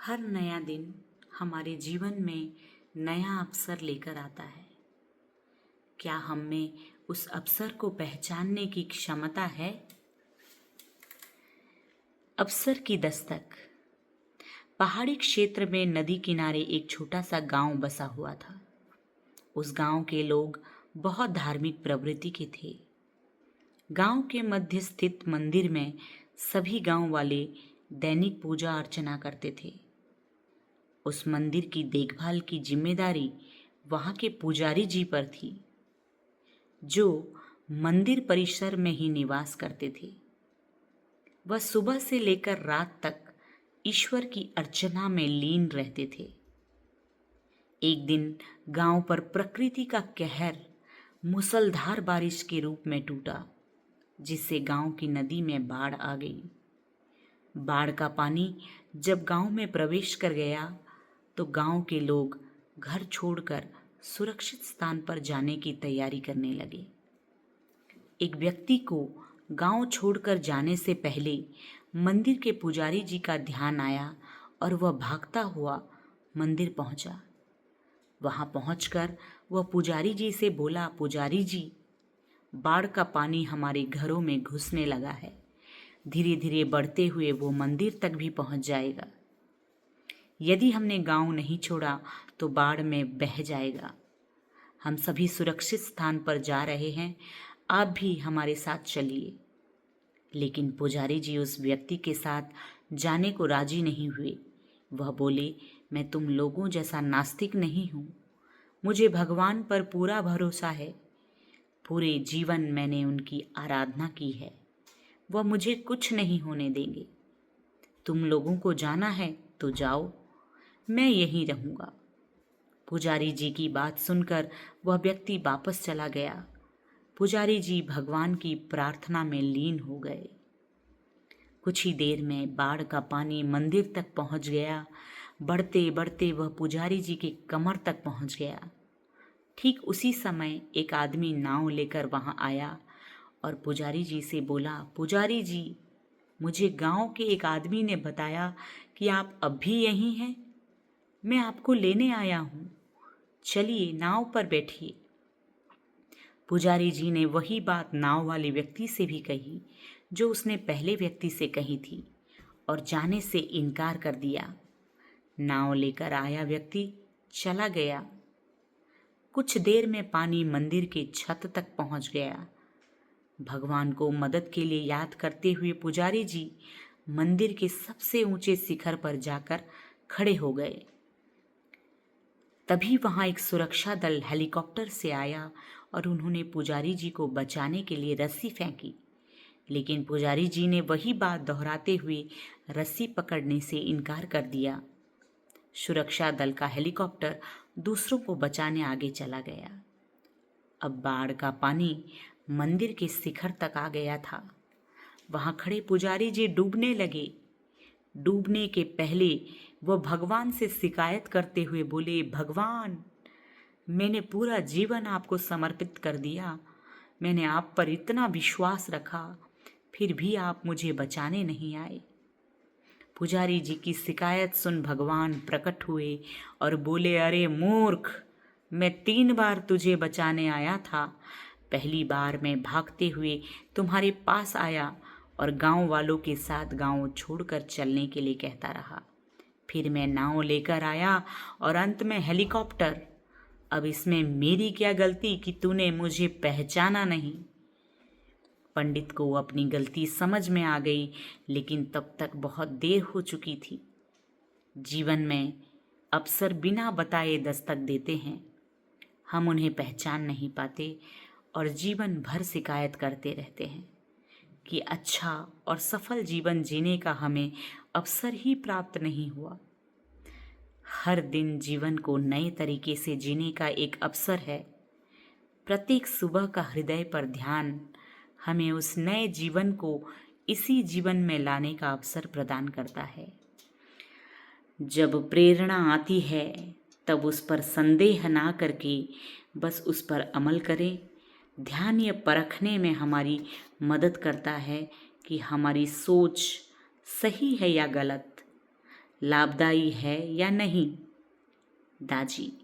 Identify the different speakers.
Speaker 1: हर नया दिन हमारे जीवन में नया अवसर लेकर आता है। क्या हम में उस अवसर को पहचानने की क्षमता है? अवसर की दस्तक। पहाड़ी क्षेत्र में नदी किनारे एक छोटा सा गांव बसा हुआ था। उस गांव के लोग बहुत धार्मिक प्रवृत्ति के थे। गांव के मध्य स्थित मंदिर में सभी गांव वाले दैनिक पूजा अर्चना करते थे। उस मंदिर की देखभाल की जिम्मेदारी वहां के पुजारी जी पर थी, जो मंदिर परिसर में ही निवास करते थे। वह सुबह से लेकर रात तक ईश्वर की अर्चना में लीन रहते थे। एक दिन गांव पर प्रकृति का कहर मूसलधार बारिश के रूप में टूटा, जिससे गांव की नदी में बाढ़ आ गई। बाढ़ का पानी जब गांव में प्रवेश कर गया तो गांव के लोग घर छोड़कर सुरक्षित स्थान पर जाने की तैयारी करने लगे। एक व्यक्ति को गांव छोड़कर जाने से पहले मंदिर के पुजारी जी का ध्यान आया और वह भागता हुआ मंदिर पहुंचा। वहां पहुंचकर वह पुजारी जी से बोला, पुजारी जी, बाढ़ का पानी हमारे घरों में घुसने लगा है। धीरे धीरे बढ़ते हुए वो मंदिर तक भी पहुंच जाएगा। यदि हमने गांव नहीं छोड़ा तो बाढ़ में बह जाएगा। हम सभी सुरक्षित स्थान पर जा रहे हैं, आप भी हमारे साथ चलिए। लेकिन पुजारी जी उस व्यक्ति के साथ जाने को राजी नहीं हुए। वह बोले, मैं तुम लोगों जैसा नास्तिक नहीं हूँ। मुझे भगवान पर पूरा भरोसा है। पूरे जीवन मैंने उनकी आराधना की है। वह मुझे कुछ नहीं होने देंगे। तुम लोगों को जाना है तो जाओ, मैं यहीं रहूंगा। पुजारी जी की बात सुनकर वह व्यक्ति वापस चला गया। पुजारी जी भगवान की प्रार्थना में लीन हो गए। कुछ ही देर में बाढ़ का पानी मंदिर तक पहुंच गया। बढ़ते बढ़ते वह पुजारी जी के कमर तक पहुंच गया। ठीक उसी समय एक आदमी नाव लेकर वहां आया और पुजारी जी से बोला, पुजारी जी, मुझे गांव के एक आदमी ने बताया कि आप अब भी यहीं हैं। मैं आपको लेने आया हूं, चलिए नाव पर बैठिए। पुजारी जी ने वही बात नाव वाले व्यक्ति से भी कही जो उसने पहले व्यक्ति से कही थी, और जाने से इनकार कर दिया। नाव लेकर आया व्यक्ति चला गया। कुछ देर में पानी मंदिर के छत तक पहुंच गया। भगवान को मदद के लिए याद करते हुए पुजारी जी मंदिर के सबसे ऊंचे शिखर पर जाकर खड़े हो गए। तभी वहां एक सुरक्षा दल हेलीकॉप्टर से आया और उन्होंने पुजारी जी को बचाने के लिए रस्सी फेंकी। लेकिन पुजारी जी ने वही बात दोहराते हुए रस्सी पकड़ने से इनकार कर दिया। सुरक्षा दल का हेलीकॉप्टर दूसरों को बचाने आगे चला गया। अब बाढ़ का पानी मंदिर के शिखर तक आ गया था। वहां खड़े पुजारी जी डूबने लगे। डूबने के पहले वह भगवान से शिकायत करते हुए बोले, भगवान, मैंने पूरा जीवन आपको समर्पित कर दिया। मैंने आप पर इतना विश्वास रखा, फिर भी आप मुझे बचाने नहीं आए। पुजारी जी की शिकायत सुन भगवान प्रकट हुए और बोले, अरे मूर्ख, मैं 3 बार तुझे बचाने आया था। पहली बार मैं भागते हुए तुम्हारे पास आया और गांव वालों के साथ गांव छोड़कर चलने के लिए कहता रहा। फिर मैं नाव लेकर आया और अंत में हेलीकॉप्टर। अब इसमें मेरी क्या गलती कि तूने मुझे पहचाना नहीं। पंडित को अपनी गलती समझ में आ गई, लेकिन तब तक बहुत देर हो चुकी थी। जीवन में अवसर बिना बताए दस्तक देते हैं। हम उन्हें पहचान नहीं पाते और जीवन भर शिकायत करते रहते हैं कि अच्छा और सफल जीवन जीने का हमें अवसर ही प्राप्त नहीं हुआ। हर दिन जीवन को नए तरीके से जीने का एक अवसर है। प्रत्येक सुबह का हृदय पर ध्यान हमें उस नए जीवन को इसी जीवन में लाने का अवसर प्रदान करता है। जब प्रेरणा आती है तब उस पर संदेह ना करके बस उस पर अमल करें। ध्यान ये परखने में हमारी मदद करता है कि हमारी सोच सही है या गलत। लाभदायी है या नहीं? दाजी: